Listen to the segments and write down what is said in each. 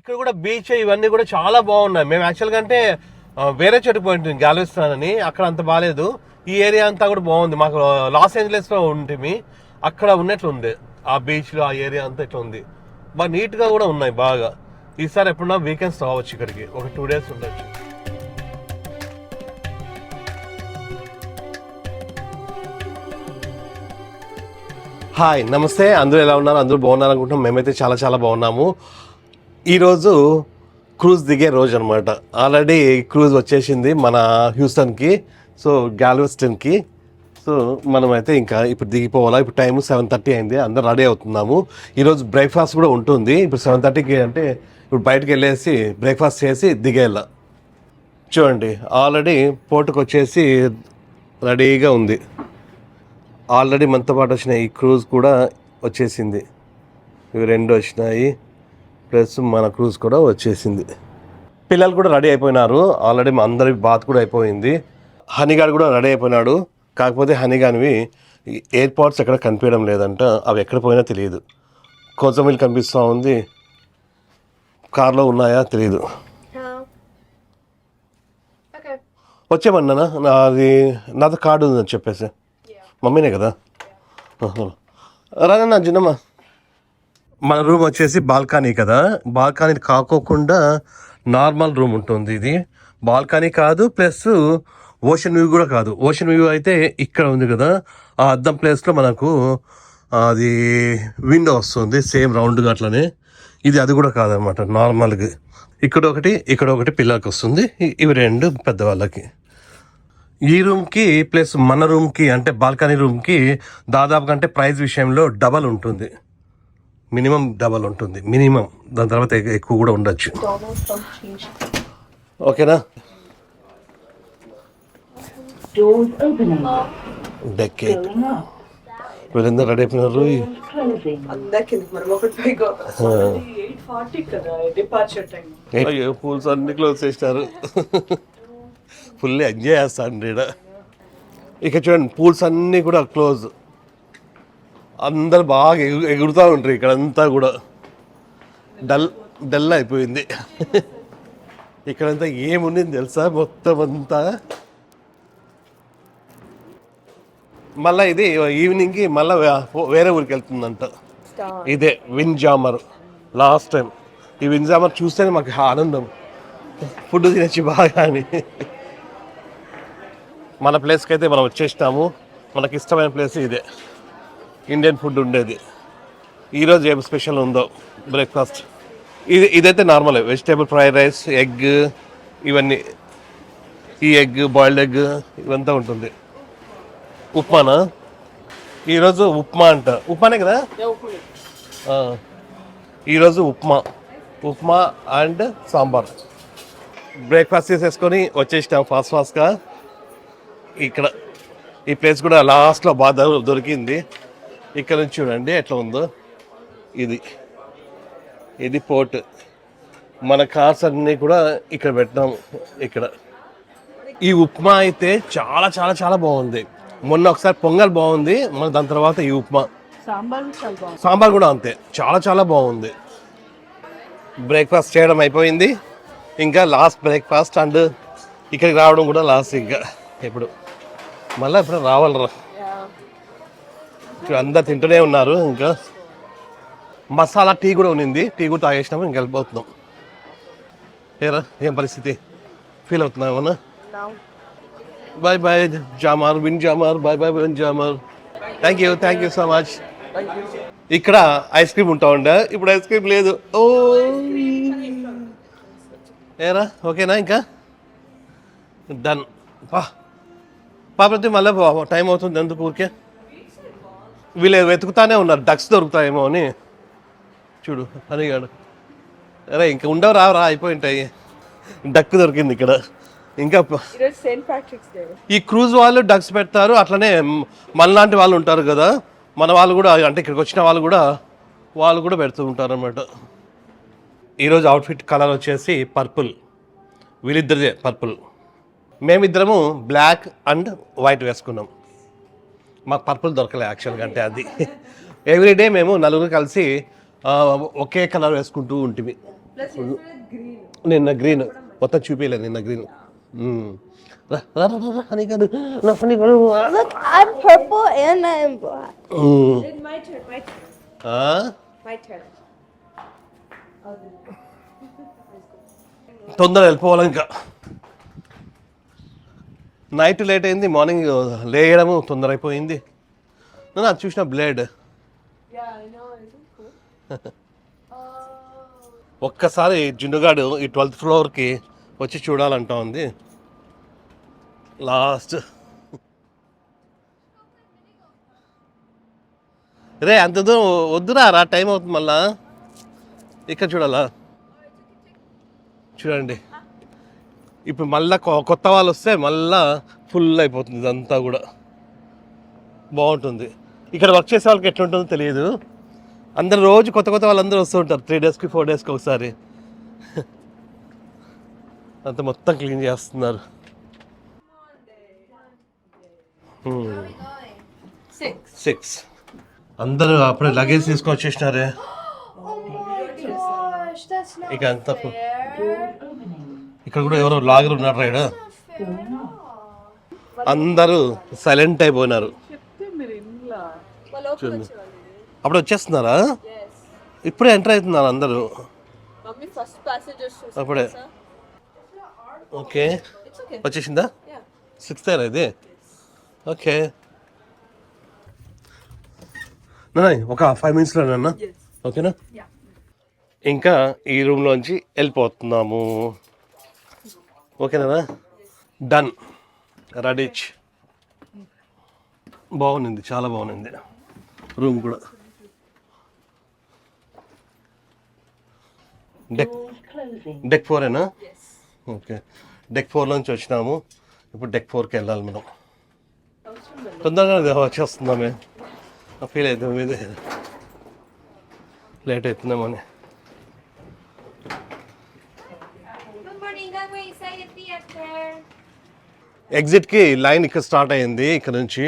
ఇక్కడ కూడా బీచ్ ఇవన్నీ కూడా చాలా బాగున్నాయి. మేము యాక్చువల్గా అంటే వేరే చోటు పోయింటుంది గ్యాలిస్తాన్ అని, అక్కడ అంత బాగాలేదు. ఈ ఏరియా అంతా కూడా బాగుంది. మాకు లాస్ ఏంజలస్లో ఉంటుంది, అక్కడ ఉన్నట్లుంది ఆ బీచ్లో, ఆ ఏరియా అంతా ఇట్లా ఉంది. బాగా నీట్గా కూడా ఉన్నాయి బాగా. ఈసారి ఎప్పుడన్నా వీకెండ్స్ రావచ్చు ఇక్కడికి, ఒక 2 days ఉండొచ్చు. హాయ్, నమస్తే. అందరూ ఎలా ఉన్నారు? అందరూ బాగున్నారు అనుకుంటున్నాం. మేమైతే చాలా చాలా బాగున్నాము. ఈరోజు క్రూజ్ దిగే రోజు అనమాట. ఆల్రెడీ క్రూజ్ వచ్చేసింది మన హ్యూస్టన్కి, సో గాల్వెస్టన్కి. సో మనమైతే ఇంకా ఇప్పుడు దిగిపోవాలా. ఇప్పుడు టైం 7:30 అయింది. అందరూ రెడీ అవుతున్నాము. ఈరోజు బ్రేక్ఫాస్ట్ కూడా ఉంటుంది. ఇప్పుడు 7:30కి అంటే ఇప్పుడు బయటకు వెళ్ళేసి బ్రేక్ఫాస్ట్ చేసి దిగేలా. చూడండి, ఆల్రెడీ పోర్టుకు వచ్చేసి రెడీగా ఉంది. ఆల్రెడీ మనతో పాటు వచ్చిన ఈ క్రూజ్ కూడా వచ్చేసింది. ఇవి 2 వచ్చినాయి, ప్లస్ మన క్రూజ్ కూడా వచ్చేసింది. పిల్లలు కూడా రెడీ అయిపోయినారు. ఆల్రెడీ మా అందరి బాత్ కూడా అయిపోయింది. హనీగాడు కూడా రెడీ అయిపోయినాడు. కాకపోతే హనీగానివి ఎయిర్పోర్ట్స్ ఎక్కడ కనిపించడం లేదంట. అవి ఎక్కడ పోయినా తెలియదు. కోసమిల్ కనిపిస్తూ ఉంది, కార్లో ఉన్నాయా తెలియదు. వచ్చేమన్నా నాతో కార్డు ఉందని చెప్పేసి, మమ్మీనే కదా. రానన్నా చిన్నమ్మ. మన రూమ్ వచ్చేసి బాల్కనీ కదా. బాల్కనీ కాకోకుండా నార్మల్ రూమ్ ఉంటుంది. ఇది బాల్కనీ కాదు, ప్లస్ ఓషన్ వ్యూ కూడా కాదు. ఓషన్ వ్యూ అయితే ఇక్కడ ఉంది కదా, ఆ అద్దం ప్లేస్లో మనకు అది విండో వస్తుంది సేమ్ రౌండ్గా అట్లనే. ఇది అది కూడా కాదనమాట, నార్మల్గా ఇక్కడ ఒకటి పిల్లలకి వస్తుంది. ఇవి 2 పెద్దవాళ్ళకి. ఈ రూమ్కి ప్లస్ మన రూమ్కి అంటే బాల్కనీ రూమ్కి దాదాపుగా అంటే ప్రైస్ విషయంలో డబల్ ఉంటుంది, మినిమం డబల్ ఉంటుంది మినిమం. దాని తర్వాత ఎక్కువ కూడా ఉండొచ్చు. ఓకేనా? డెక్ వీళ్ళందరూ రెడీ అయిపోయినారు. పూల్స్ అన్ని క్లోజ్ చేసినారు. ఫుల్ ఎంజాయ్ చేస్తాను ఇక్కడ. ఇక చూడండి, పూల్స్ అన్నీ కూడా క్లోజ్. అందరు బాగా ఎగురుతూ ఉంటారు ఇక్కడంతా కూడా. డల్ అయిపోయింది. ఇక్కడంతా ఏముండింది తెలుసా, మొత్తం అంతా. మళ్ళీ ఇది ఈవినింగ్కి మళ్ళీ వేరే ఊరికి వెళ్తుందంట. ఇదే విండ్జామర్. లాస్ట్ టైం ఈ విండ్జామర్ చూస్తేనే మాకు ఆనందం, ఫుడ్ తినచ్చి బాగా అని. మన ప్లేస్కి అయితే మనం వచ్చేసినాము. మనకి ఇష్టమైన ప్లేస్ ఇదే, ఇండియన్ ఫుడ్ ఉండేది. ఈరోజు ఏం స్పెషల్ ఉందో బ్రేక్ఫాస్ట్ ఇదైతే normal vegetable fried rice, egg, ఇవన్నీ. ఈ ఎగ్, బాయిల్డ్ ఎగ్ ఇవంతా ఉంటుంది. ఉప్మానా? ఈరోజు ఉప్మా అంట. ఉప్మానే కదా ఈరోజు. ఉప్మా అండ్ సాంబార్. బ్రేక్ఫాస్ట్ చేసేసుకొని వచ్చేసినాం ఫాస్ట్గా. ఇక్కడ ఈ ప్లేస్ కూడా లాస్ట్లో బాగా దొరికింది. ఇక్కడ నుంచి చూడండి ఎట్లా ఉందో. ఇది పోర్ట్. మన కార్స్ అన్నీ కూడా ఇక్కడ పెట్టినాము. ఇక్కడ ఈ ఉప్మా అయితే చాలా చాలా చాలా బాగుంది. మొన్న ఒకసారి పొంగల్ బాగుంది, మన దాని తర్వాత ఈ ఉప్మా. సాంబార్ కూడా అంతే, చాలా చాలా బాగుంది. బ్రేక్ఫాస్ట్ చేయడం అయిపోయింది. ఇంకా లాస్ట్ బ్రేక్ఫాస్ట్ అండ్ ఇక్కడికి రావడం కూడా లాస్ట్. ఇంకా ఇప్పుడు మళ్ళీ ఇప్పుడు రావాలరా. అందరు తింటూనే ఉన్నారు. ఇంకా మసాలా టీ కూడా ఉన్నింది, టీ కూడా తాగేసినాము. ఇంక వెళ్ళిపోతున్నాం. ఏం పరిస్థితి ఫీల్ అవుతున్నావు ఏమన్నా? Bye bye jammer, windjammer. Bye bye windjammer. Thank you so much. ఇక్కడ ఐస్ క్రీమ్ ఉంటా ఉండే, ఇప్పుడు ఐస్ క్రీమ్ లేదు. ఓ ఏరా, ఓకేనా? ఇంకా డన్. పాపతి మళ్ళీ టైం అవుతుంది ఎందుకు ఊరికే. వీళ్ళు వెతుకుతానే ఉన్నారు డక్స్ దొరుకుతాయేమో అని. చూడు అనిగాడు. అరే ఇంకా ఉండవు రా అయిపోయి ఉంటాయి. డక్ దొరికింది ఇక్కడ. ఇంకా ఈ క్రూజ్ వాళ్ళు డక్స్ పెడతారు. అట్లనే మనలాంటి వాళ్ళు ఉంటారు కదా, మన వాళ్ళు కూడా అంటే ఇక్కడికి వచ్చిన వాళ్ళు కూడా పెడుతూ ఉంటారు అన్నమాట. ఈరోజు అవుట్ఫిట్ కలర్ వచ్చేసి పర్పుల్. వీళ్ళిద్దరిదే పర్పుల్. మేమిద్దరము బ్లాక్ అండ్ వైట్ వేసుకున్నాం. మాకు పర్పుల్ దొరకలే యాక్చువల్గా. అంటే అది ఎవ్రీడే మేము నలుగురు కలిసి ఒకే కలర్ వేసుకుంటూ ఉంటుంది. నిన్న గ్రీన్ మొత్తం చూపించలేదు నిన్న green. I'm purple and I'm black. My turn. My turn. తొందరగా వెళ్ళిపోవాలి ఇంకా. నైట్ లేట్ అయింది, మార్నింగ్ లేయడము తొందర అయిపోయింది. నేను అది చూసిన బ్లేడ్ ఒక్కసారి జిండుగాడు ఈ 12th ఫ్లోర్కి వచ్చి చూడాలంటా ఉంది. లాస్ట్ రే అంత దూరం వద్దురా, రా టైం అవుతుంది మళ్ళా. ఇక్కడ చూడాలా, చూడండి ఇప్పుడు మళ్ళా కొత్త వాళ్ళు వస్తే మళ్ళా ఫుల్ అయిపోతుంది ఇదంతా కూడా. బాగుంటుంది. ఇక్కడ వర్క్ చేసే వాళ్ళకి ఎట్లుంటుందో తెలియదు. అందరు రోజు కొత్త కొత్త వాళ్ళందరూ వస్తూ ఉంటారు 3 daysకి 4 daysకి ఒకసారి. అంత మొత్తం క్లీన్ చేస్తున్నారు. 6 అందరూ అప్పుడే లగేజ్ తీసుకొని వచ్చేసినారే. Gosh, that's not ఇక అంతా fair. ఇక్కడ కూడా ఎవరో లాగర్ ఉన్నారు రైడ్. అందరూ సైలెంట్ అయిపోయినారు. చూడండి అప్పుడు వచ్చేస్తున్నారా, ఇప్పుడే ఎంటర్ అవుతున్నారు అందరూ అప్పుడే. ఓకే వచ్చేసిందా 6th ఇది. ఓకే ఒక 5 minutesలో అన్న ఓకేనా. ఇంకా ఈ రూమ్లోంచి వెళ్ళిపోతున్నాము ఓకేనా. డన్ రెడీచ్. బాగుంది, చాలా బాగుంది రూమ్ కూడా. డెక్ 4ఏనా. ఓకే డెక్ 4 నుంచి వచ్చినాము, ఇప్పుడు డెక్ 4కి వెళ్ళాలి మనం. తొందరగా వచ్చేస్తున్నామే, ఫీల్ అవుతాం మీదే లేట్ అవుతున్నామని. ఎగ్జిట్కి లైన్ ఇక్కడ స్టార్ట్ అయ్యింది, ఇక్కడ నుంచి.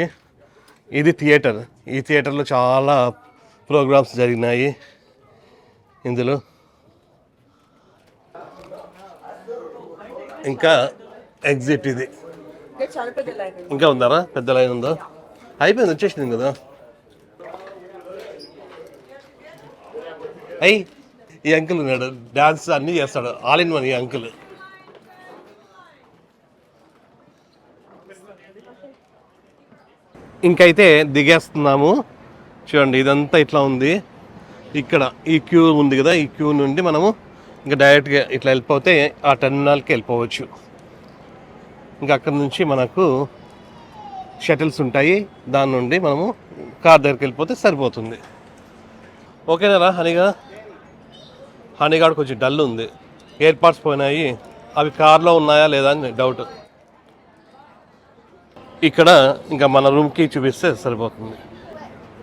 ఇది థియేటర్, ఈ థియేటర్లో చాలా ప్రోగ్రామ్స్ జరిగినాయి ఇందులో. ఇంకా ఎగ్జిట్ ఇది. ఇంకా ఉందారా, పెద్ద లైన్ ఉందా? అయిపోయింది, వచ్చేసింది కదా. అయ్యి ఈ అంకుల్ ఉన్నాడు, డాన్స్ అన్నీ చేస్తాడు, ఆల్ ఇన్ వన్ ఈ అంకుల్. ఇంకైతే దిగేస్తున్నాము. చూడండి ఇదంతా ఇట్లా ఉంది. ఇక్కడ ఈ క్యూ ఉంది కదా, ఈ క్యూ నుండి మనము ఇంకా డైరెక్ట్గా ఇట్లా వెళ్ళిపోతే ఆ టెర్మినల్కి వెళ్ళిపోవచ్చు. ఇంకా అక్కడ నుంచి మనకు షటిల్స్ ఉంటాయి, దాని నుండి మనము కార్ దగ్గరికి వెళ్ళిపోతే సరిపోతుంది. ఓకేనా హనీగా. హనీగాడు కొంచెం డల్ ఉంది, ఎయిర్ పాడ్స్ పోయినాయి, అవి కార్లో ఉన్నాయా లేదా అని డౌట్. ఇక్కడ ఇంకా మన రూమ్కి చూపిస్తే సరిపోతుంది.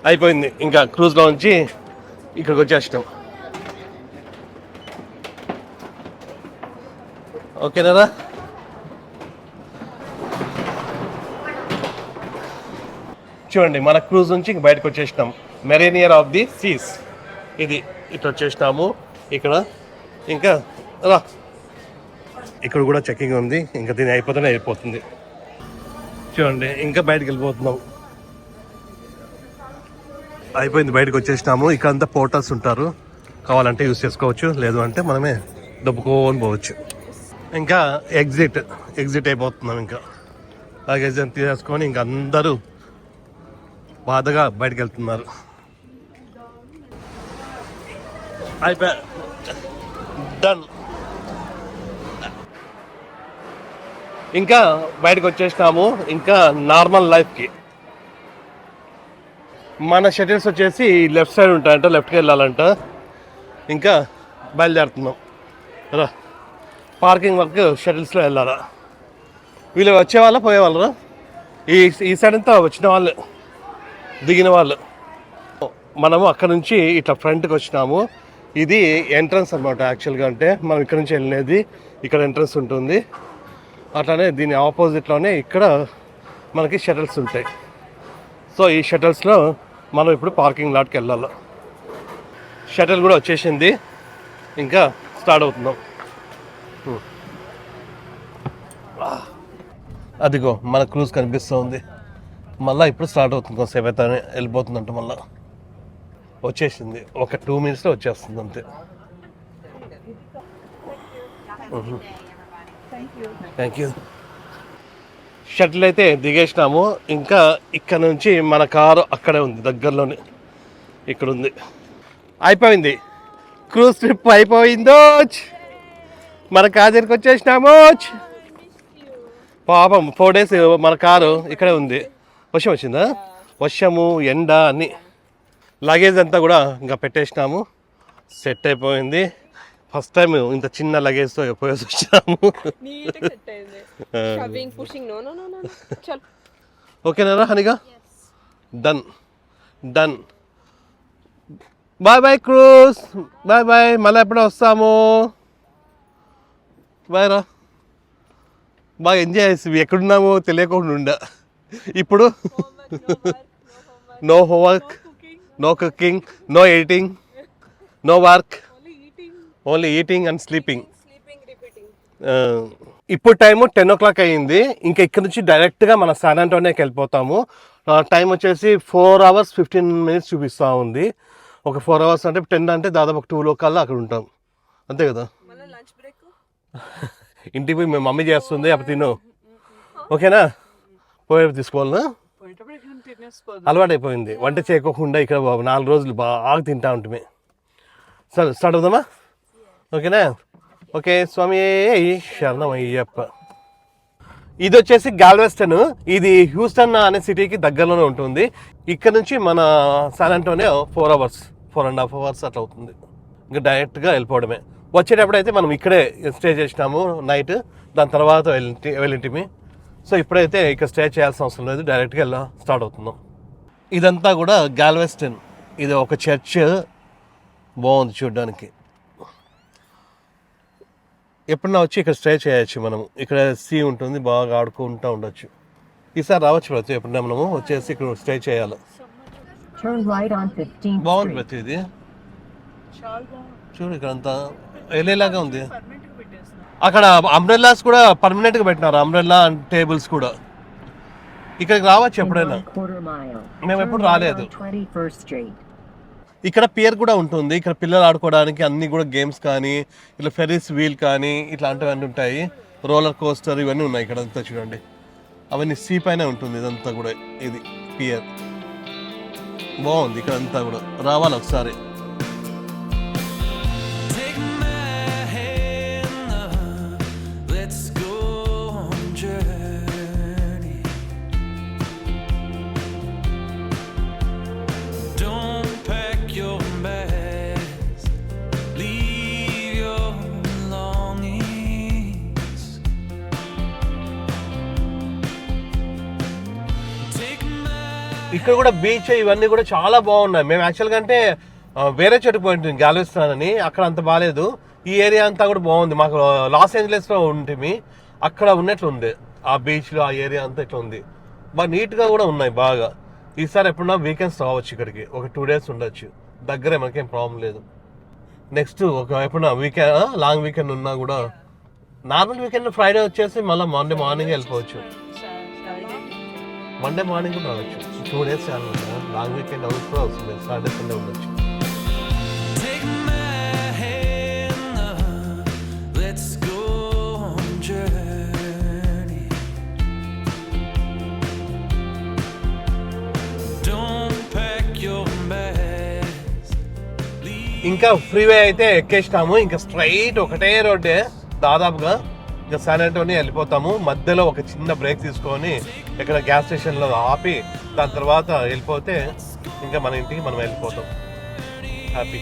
అయిపోయింది, ఇంకా క్రూజ్లో నుంచి ఇక్కడికి వచ్చేసినాం. ఓకేనా. చూడండి మన క్రూజ్ నుంచి ఇంక బయటకు వచ్చేసినాం. మెరీనియర్ ఆఫ్ ది సీస్ ఇది. ఇట్లా వచ్చేసినాము. ఇక్కడ ఇంకా రా, ఇక్కడ కూడా చెకింగ్ ఉంది, ఇంకా దీని అయిపోతేనే అయిపోతుంది. చూడండి ఇంకా బయటకు వెళ్ళిపోతున్నాం. అయిపోయింది, బయటకు వచ్చేసినాము. ఇక్కడ అంతా పోర్టల్స్ ఉంటారు, కావాలంటే యూస్ చేసుకోవచ్చు, లేదు అంటే మనమే దబ్బుకొని పోవచ్చు. ఇంకా ఎగ్జిట్ అయిపోతున్నాం. ఇంకా లగేజ్ తీసుకొని ఇంకా అందరూ బాధగా బయటకు వెళ్తున్నారు. అయిపోయా, డన్. ఇంకా బయటకు వచ్చేసినాము. ఇంకా నార్మల్ లైఫ్కి మన షటిల్స్ వచ్చేసి లెఫ్ట్ సైడ్ ఉంటాయంట, లెఫ్ట్కి వెళ్ళాలంట. ఇంకా బయలుదేరుతున్నాం రా. పార్కింగ్ వరకు షటిల్స్లో వెళ్ళాలా. వీళ్ళు వచ్చేవాళ్ళ పోయేవాళ్ళరా, ఈ సైడ్ అంతా వచ్చిన వాళ్ళు, దిగిన వాళ్ళు. మనము అక్కడ నుంచి ఇట్లా ఫ్రంట్కి వచ్చినాము. ఇది ఎంట్రన్స్ అనమాట. యాక్చువల్గా అంటే మనం ఇక్కడ నుంచి వెళ్ళినది, ఇక్కడ ఎంట్రన్స్ ఉంటుంది. అట్లానే దీని ఆపోజిట్లోనే ఇక్కడ మనకి షటిల్స్ ఉంటాయి. సో ఈ షటిల్స్లో మనం ఇప్పుడు పార్కింగ్ లాట్కి వెళ్ళాలి. షటిల్ కూడా వచ్చేసింది, ఇంకా స్టార్ట్ అవుతున్నాం. అదిగో మన క్రూజ్ కనిపిస్తుంది. మళ్ళీ ఇప్పుడు స్టార్ట్ అవుతుంది, కొంతసేపు అయితే వెళ్ళిపోతుందంట. మళ్ళీ వచ్చేసింది, ఒక 2 minutesలో వచ్చేస్తుంది అంతే. Thank you. షటిల్ అయితే దిగేసినాము. ఇంకా ఇక్కడ నుంచి మన కారు అక్కడే ఉంది, దగ్గరలోనే ఇక్కడ ఉంది. అయిపోయింది, క్రూజ్ ట్రిప్ అయిపోయిందో. మన కారు దగ్గరికి వచ్చేసినాము. పాపం 4 days మన కారు ఇక్కడే ఉంది. వర్షం వచ్చిందా? వర్షము, ఎండ అన్నీ. లగేజ్ అంతా కూడా ఇంకా పెట్టేసినాము, సెట్ అయిపోయింది. ఫస్ట్ టైం ఇంత చిన్న లగేజ్తో పోయేసి వచ్చినాము. ఓకేనా హనిగా? Done done. Bye bye cruise, bye bye. మళ్ళీ ఎప్పుడో వస్తాము. బాయ్ రా. బాగా ఎంజాయ్ చేసి ఎక్కడున్నామో తెలియకుండా ఉండ. ఇప్పుడు no homework, no cooking, no editing, no work, only eating and sleeping. ఇప్పుడు టైము 10 o'clock అయ్యింది. ఇంకా ఇక్కడ నుంచి డైరెక్ట్గా మన శాన్ ఆంటోనియోకి వెళ్ళిపోతాము. టైం వచ్చేసి 4 hours 15 minutes చూపిస్తూ ఉంది. ఒక 4 hours అంటే 10 అంటే దాదాపు ఒక 2 కల్లా అక్కడ ఉంటాం, అంతే కదా. ఇంటికి పోయి మేము మమ్మీ చేస్తుంది, అప్పుడు తిను. ఓకేనా? పోయేపు తీసుకోవాలనా? అలవాటు అయిపోయింది వంట చేయకోకుండా. ఇక్కడ 4 రోజులు బాగా తింటా ఉంటుంది. సరే స్టార్ట్ అవుదామా? ఓకేనా? ఓకే స్వామి శరణం అయ్యప్ప. ఇది వచ్చేసి గాల్వెస్టన్. ఇది హ్యూస్టన్ అనే సిటీకి దగ్గరలోనే ఉంటుంది. ఇక్కడ నుంచి మన శాన్ ఆంటోనియో 4.5 hours అట్లా అవుతుంది. ఇంకా డైరెక్ట్గా వెళ్ళిపోవడమే. వచ్చేటప్పుడు అయితే మనం ఇక్కడే స్టే చేసినాము నైట్, దాని తర్వాత వెళ్ళింటిమి. సో ఇప్పుడైతే ఇక్కడ స్టే చేయాల్సిన అవసరం లేదు, డైరెక్ట్గా స్టార్ట్ అవుతున్నాం. ఇదంతా కూడా గాల్వెస్టన్. ఇది ఒక చర్చ్, బాగుంది చూడడానికి. ఎప్పుడన్నా వచ్చి ఇక్కడ స్టే చేయొచ్చు మనం. ఇక్కడ సీ ఉంటుంది, బాగా ఆడుకుంటూ ఉండొచ్చు. ఈసారి రావచ్చు ప్రతి, ఎప్పుడన్నా మనము వచ్చేసి ఇక్కడ స్టే చేయాలి. బాగుంది ప్రతి. ఇది చూడు, ఇక్కడ అంతా వెళ్ళేలాగా ఉంది. అక్కడ అంబ్రెల్లాస్ కూడా పర్మనెంట్గా పెట్టినారు, అంబ్రెల్లా అండ్ టేబుల్స్ కూడా. ఇక్కడికి రావచ్చు ఎప్పుడైనా, మేము ఎప్పుడు రాలేదు. ఇక్కడ పియర్ కూడా ఉంటుంది, ఇక్కడ పిల్లలు ఆడుకోవడానికి అన్ని కూడా గేమ్స్ కానీ, ఇట్లా ఫెరిస్ వీల్ కానీ ఇట్లాంటివన్నీ ఉంటాయి. రోలర్ కోస్టర్ ఇవన్నీ ఉన్నాయి ఇక్కడ అంతా చూడండి. అవన్నీ సీ పైన ఉంటుంది ఇదంతా కూడా. ఇది పియర్ బాగుంది, ఇక్కడ అంతా కూడా రావాలి ఒకసారి. ఇక్కడ కూడా బీచ్ ఇవన్నీ కూడా చాలా బాగున్నాయి. మేము యాక్చువల్గా అంటే వేరే చోటుకి పోయింటుంది, గాల్వెస్టన్ అని. అక్కడ అంత బాగాలేదు. ఈ ఏరియా అంతా కూడా బాగుంది. మాకు లాస్ ఏంజలస్లో ఉంటుంది, అక్కడ ఉన్నట్లుంది ఆ బీచ్లో. ఆ ఏరియా అంతా ఇట్లా ఉంది, బాగా నీట్గా కూడా ఉన్నాయి బాగా. ఈసారి ఎప్పుడన్నా వీకెండ్స్ రావచ్చు ఇక్కడికి, ఒక 2 days ఉండొచ్చు. దగ్గరే, మనకేం ప్రాబ్లం లేదు. నెక్స్ట్ ఒక ఎప్పుడన్నా వీకెండ్, లాంగ్ వీకెండ్ ఉన్నా కూడా, నార్మల్ వీకెండ్ ఫ్రైడే వచ్చేసి మళ్ళీ మండే మార్నింగ్ వెళ్ళిపోవచ్చు. మండే మార్నింగ్ కూడా రావచ్చు. 2 days చాలా లాంగ్ వీకెండ్ అవుట్ కూడా వస్తుంది, సాటర్డే సండే ఉండొచ్చు. ఇంకా ఫ్రీవే అయితే ఎక్కేసినాము. ఇంకా స్ట్రైట్ ఒకటే రోడ్డే దాదాపుగా. ఇంకా శాన్ ఆంటోనియో వెళ్ళిపోతాము. మధ్యలో ఒక చిన్న బ్రేక్ తీసుకొని ఇక్కడ గ్యాస్ స్టేషన్లో ఆపి దాని తర్వాత వెళ్ళిపోతే ఇంకా మన ఇంటికి మనం వెళ్ళిపోతాం హ్యాపీ.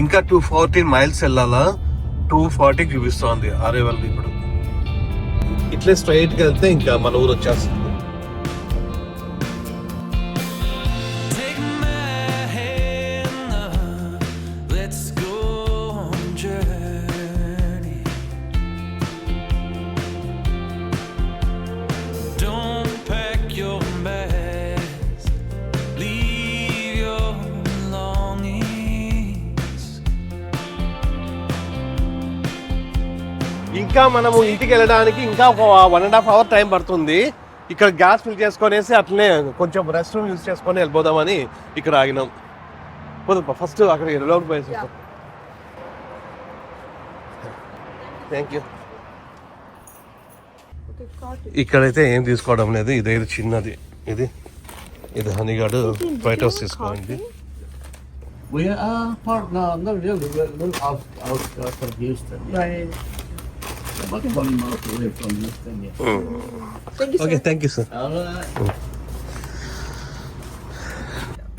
ఇంకా 214 మైల్స్ వెళ్ళాలా. 240 చూపిస్తోంది అరేవల్. ఇప్పుడు ఇట్లే స్ట్రైట్ గా వెళ్తే ఇంకా మన ఊరు వచ్చేస్తుంది. ఇంకా మనము ఇంటికి వెళ్ళడానికి ఇంకా 1.5 hour టైం పడుతుంది. ఇక్కడ గ్యాస్ ఫిల్ చేసుకొనేసి అట్లనే కొంచెం రెస్ట్ రూమ్ యూజ్ చేసుకొని వెళ్ళిపోదామని ఇక్కడ ఆగినాం. పోదాం ఫస్ట్ అక్కడ రౌండ్ పోయేసి. Thank you. ఇక్కడైతే ఏం తీసుకోవడం లేదు. ఇదేది చిన్నది, ఇది హనీగాడు వైట్ హౌస్ తీసుకోండి. We are part no, not really. We're out from Houston. Right. About 20 miles away from Houston. Yeah. Okay, thank you sir. All right.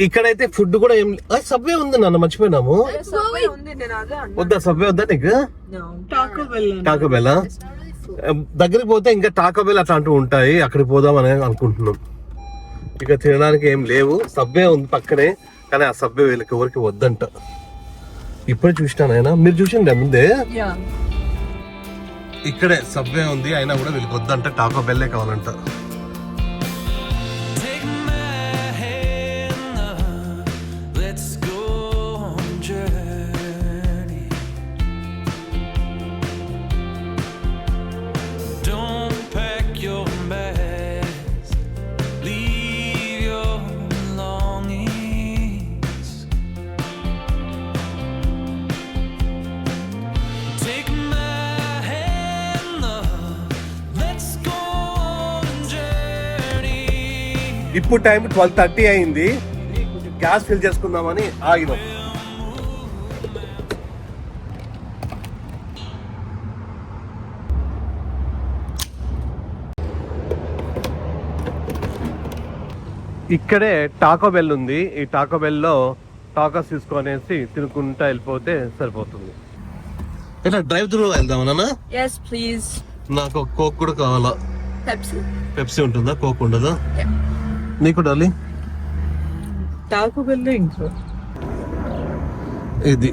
ఇక్కడైతే ఫుడ్ కూడా ఏం సబ్వే ఉంది నాన్న, మర్చిపోయినాము. Subway ఉంది, నేను అదే అన్నా. వద్దా సబ్వే వద్దా నీకు? No. Taco Bell. Taco bell దగ్గరికి పోతే ఇంకా టాకో బెల్ అట్లాంటివి ఉంటాయి, అక్కడికి పోదాం అని అనుకుంటున్నాం. ఇక తినడానికి ఏం లేవు. సబ్వే ఉంది పక్కనే, కానీ ఆ సబ్వే వీళ్ళకి ఎవరికి వద్దంట. ఇప్పుడే చూసినాను ఆయన, మీరు చూసిండే ముందే. Yeah. ఇక్కడే సబ్వే ఉంది, అయినా కూడా వీళ్ళకి వద్దంట, టాకో బెల్లే కావాలంట. ఇప్పుడు టైం 12:30 అయింది. కొంచెం గ్యాస్ ఫిల్ చేసుకుందామని ఆగినాం. ఇక్కడే టాకో బెల్ ఉంది. ఈ టాకో బెల్లో టాకోస్ తీసుకొనేసి తినుకుంటా వెళ్ళిపోతే సరిపోతుంది. ఇట్లా డ్రైవ్ త్రూ వెళ్దామా నాన్న? Yes, please. నాకు ఒక కోక్ కూడా కావాలా. Pepsi. పెప్సీ ఉంటుందా, కోక్ ఉండదా? నీకు డాలి Taco Bell intro. ఇది.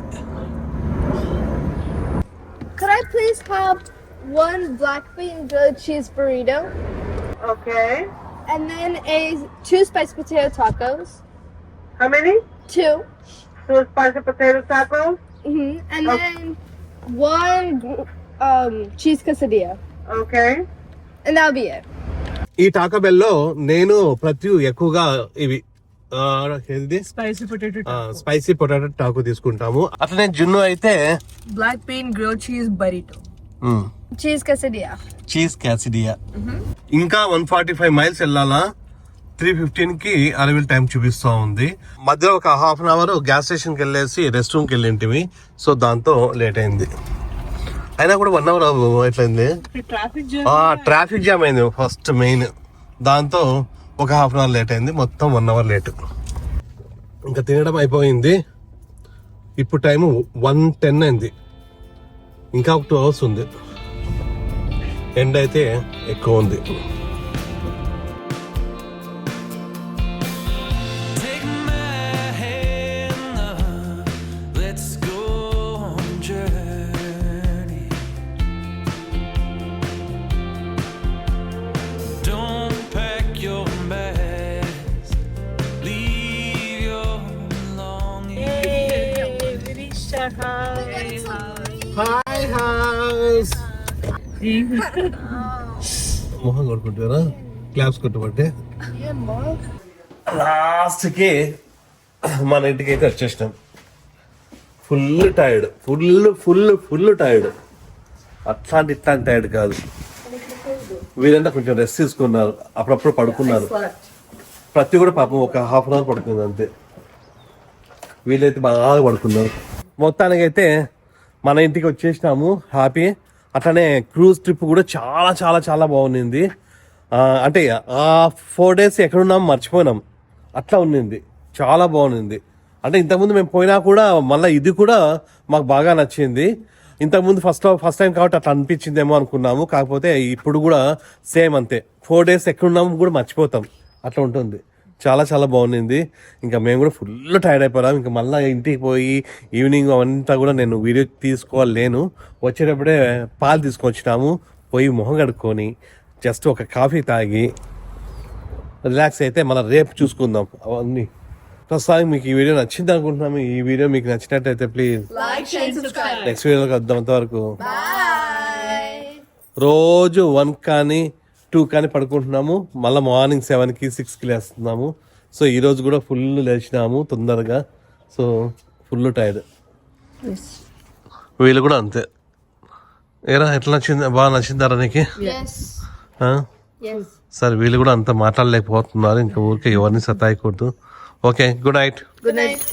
Could I please have one black bean grilled cheese burrito Okay. and then 2 spiced potato tacos? How many? 2. 2 spicy potato tacos. And then 1 cheese quesadilla. Okay. And that'll be it. ఈ Taco below నేను ప్రతి ఎక్కువగా ఇవి Spicy potato spicy potato Taco తీసుకుంటాము. అట్లనే జున్ను అయితే Black bean grilled cheese burrito. Cheese quesadilla. Cheese quesadilla. ఇంకా 145 మైల్స్ వెళ్ళాలా. 3:15 కి అరవిల్ టైం చూపిస్తా ఉంది. మధ్యలో ఒక half an hour gas station కి వెళ్ళేసి రెస్ట్ రూమ్ కి వెళ్ళింటివి. సో దాంతో లేట్ అయింది. అయినా కూడా 1 అవర్ ఎట్లయింది. ట్రాఫిక్ జామ్ అయింది ఫస్ట్ మెయిన్. దాంతో ఒక హాఫ్ అన్ అవర్ లేట్ అయింది. మొత్తం 1 అవర్ లేట్. ఇంకా తినడం అయిపోయింది. ఇప్పుడు టైము 1:10 అయింది. ఇంకా 2 అవర్స్ ఉంది. ఎండ్ అయితే ఎక్కువ ఉంది. హాయ్ హౌస్ మొహం కొట్టుకుంటారా? క్లాప్స్ కొట్టుబట్టే లాస్ట్ కి మన ఇంటికి అయితే వచ్చేసినాం. Full tired, full tired. ఇట్లాంటి టైర్డ్ కాదు. వీరంతా కొంచెం రెస్ట్ తీసుకున్నారు, అప్పుడప్పుడు పడుకున్నారు. ప్రతి కూడా పాపం ఒక హాఫ్ అన్ అవర్ పడుకుంది అంతే. వీళ్ళైతే బాగా పడుకున్నారు. మొత్తానికి అయితే మన ఇంటికి వచ్చేసినాము, హ్యాపీ. అట్లనే క్రూజ్ ట్రిప్ కూడా చాలా చాలా చాలా బాగుంది. అంటే ఆ 4 days ఎక్కడున్నాం మర్చిపోయినాం, అట్లా ఉన్నింది. చాలా బాగుంది. అంటే ఇంతకుముందు మేము పోయినా కూడా మళ్ళీ ఇది కూడా మాకు బాగా నచ్చింది. ఇంతకుముందు ఫస్ట్ టైం కాబట్టి అట్లా అనిపించిందేమో అనుకున్నాము, కాకపోతే ఇప్పుడు కూడా సేమ్ అంతే. 4 days ఎక్కడున్నాము కూడా మర్చిపోతాం, అట్లా ఉంటుంది. చాలా చాలా బాగుంది. ఇంకా మేము కూడా ఫుల్ టైర్డ్ అయిపోయాం. ఇంకా మళ్ళీ ఇంటికి పోయి ఈవినింగ్ అవంతా కూడా నేను వీడియో తీసుకోలేను. వచ్చేటప్పుడే పాలు తీసుకొచ్చినాము, పోయి మొహం కడుక్కొని జస్ట్ ఒక కాఫీ తాగి రిలాక్స్ అయితే మళ్ళీ రేపు చూసుకుందాం అవన్నీ. ప్రస్తుతానికి మీకు ఈ వీడియో నచ్చింది అనుకుంటున్నాము. ఈ వీడియో మీకు నచ్చినట్టయితే please Like, share, and subscribe. Next వీడియోకి వద్దాం. అంతవరకు Bye. రోజు 1 కానీ 2 కానీ పడుకుంటున్నాము, మళ్ళీ మార్నింగ్ 7కి 6కి లేస్తున్నాము. సో ఈరోజు కూడా ఫుల్ లేచినాము తొందరగా. So full tired. వీళ్ళు కూడా అంతే. ఏరా ఎట్లా నచ్చింది? బాగా నచ్చిందారా నీకు? Yes. Yes. సరే వీళ్ళు కూడా అంత మాట్లాడలేకపోతున్నారు. ఇంకా ఊరికే ఎవరిని సతాయకూడదు. Okay, good night. Good night.